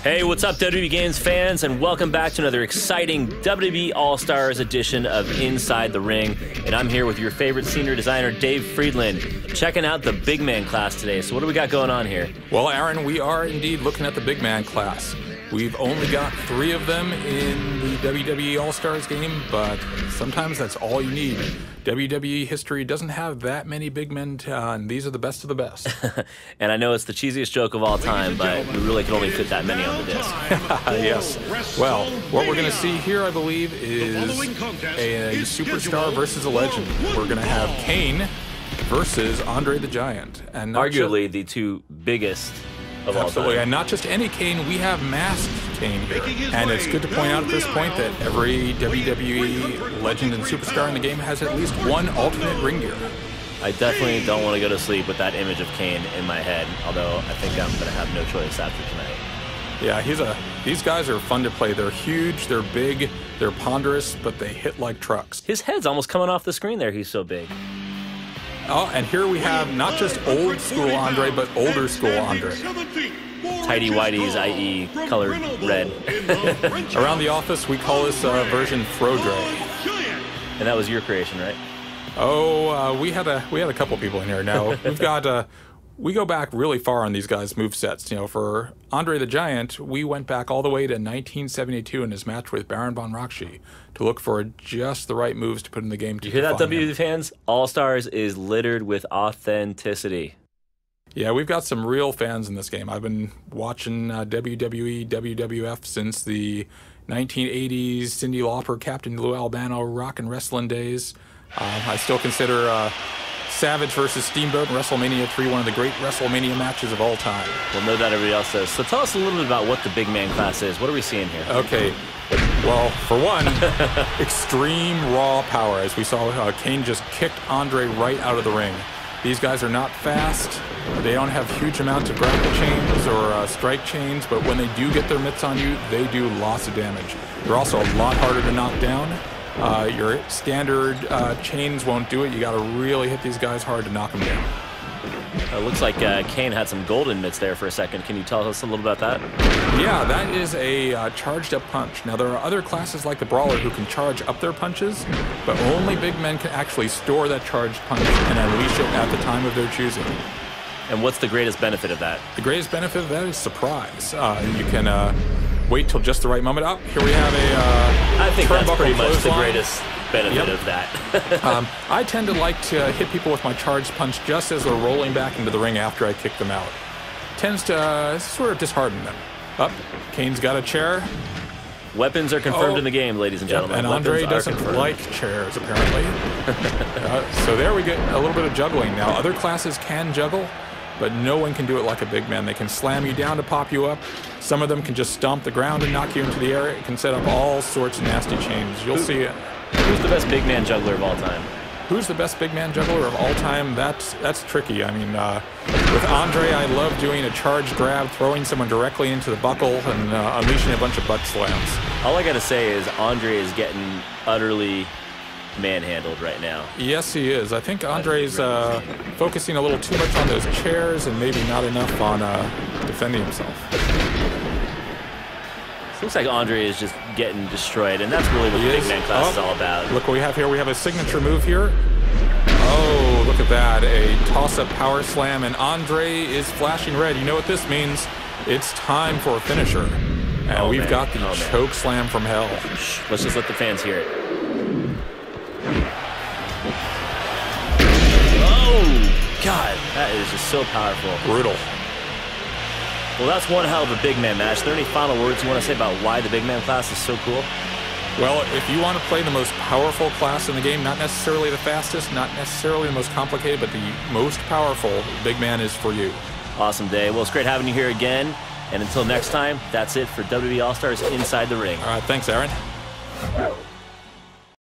Hey, what's up, WWE Games fans, and welcome back to another exciting WWE All-Stars edition of Inside the Ring. And I'm here with your favorite senior designer, Dave Friedland, checking out the big man class today. So what do we got going on here? Well, Aaron, we are indeed looking at the big man class. We've only got 3 of them in the WWE All-Stars game, but sometimes that's all you need. WWE history doesn't have that many big men, and these are the best of the best. And I know it's the cheesiest joke of all time, but we really can only fit that many on the disc. Yes. Well, what we're going to see here, I believe, is a superstar versus a legend. We're going to have Kane versus Andre the Giant. And arguably the two biggest of all time. And not just any Kane, we have masked Kane here. And it's good to point out at this point that every WWE legend and superstar in the game has at least one alternate ring gear. I definitely don't want to go to sleep with that image of Kane in my head, although I think I'm going to have no choice after tonight. Yeah, these guys are fun to play. They're huge, they're big, they're ponderous, but they hit like trucks. His head's almost coming off the screen there, he's so big. Oh, and here we have not just old school Andre, but older school Andre. Tidy whities, i.e. colored red. Around the office, we call this version Frodre. And that was your creation, right? Oh, we had a couple people in here. Now we've got we go back really far on these guys' movesets. You know, for Andre the Giant, we went back all the way to 1972 in his match with Baron von Raschke to look for just the right moves to put in the game. To you hear that, WWE fans? All Stars is littered with authenticity. Yeah, we've got some real fans in this game. I've been watching WWE, WWF since the 1980s, Cyndi Lauper, Captain Lou Albano, rock and wrestling days. I still consider Savage versus Steamboat in WrestleMania 3 one of the great WrestleMania matches of all time. Well, no doubt everybody else does. So tell us a little bit about what the big man class is. What are we seeing here? Okay. Well, for one, extreme raw power. As we saw, Kane just kicked Andre right out of the ring. These guys are not fast. They don't have huge amounts of grapple chains or strike chains, but when they do get their mitts on you, they do lots of damage. They're also a lot harder to knock down. Your standard chains won't do it. You got to really hit these guys hard to knock them down. It looks like Kane had some golden mitts there for a second. Can you tell us a little about that? Yeah, that is a charged up punch. Now, there are other classes like the Brawler who can charge up their punches, but only big men can actually store that charged punch and unleash it at the time of their choosing. And what's the greatest benefit of that? The greatest benefit of that is surprise. You can wait till just the right moment. Oh, here we have I think that's pretty much the greatest benefit of that. I tend to like to hit people with my charged punch just as they're rolling back into the ring after I kick them out. Tends to sort of dishearten them. Up, Kane's got a chair. Weapons are confirmed in the game, ladies and gentlemen. And Andre doesn't like chairs, apparently. So there we get a little bit of juggling. Now, other classes can juggle, but no one can do it like a big man. They can slam you down to pop you up. Some of them can just stomp the ground and knock you into the air. It can set up all sorts of nasty chains. You'll see it. Who's the best big man juggler of all time? Who's the best big man juggler of all time? That's tricky. I mean, with Andre, I love doing a charge grab, throwing someone directly into the buckle, and unleashing a bunch of butt slams. All I gotta say is Andre is getting utterly manhandled right now. Yes, he is. I think Andre's focusing a little too much on those chairs and maybe not enough on defending himself. Looks like Andre is just getting destroyed, and that's really what the big man class is all about. Look what we have here. We have a signature move here. Oh, look at that. A toss-up power slam, and Andre is flashing red. You know what this means. It's time for a finisher. And we've got the choke slam from hell. Let's just let the fans hear it. Oh, God. That is just so powerful. Brutal. Well, that's one hell of a big man match. Are there any final words you want to say about why the big man class is so cool? Well, if you want to play the most powerful class in the game, not necessarily the fastest, not necessarily the most complicated, but the most powerful, big man is for you. Awesome, Dave. Well, it's great having you here again. And until next time, that's it for WWE All-Stars Inside the Ring. All right, thanks, Aaron.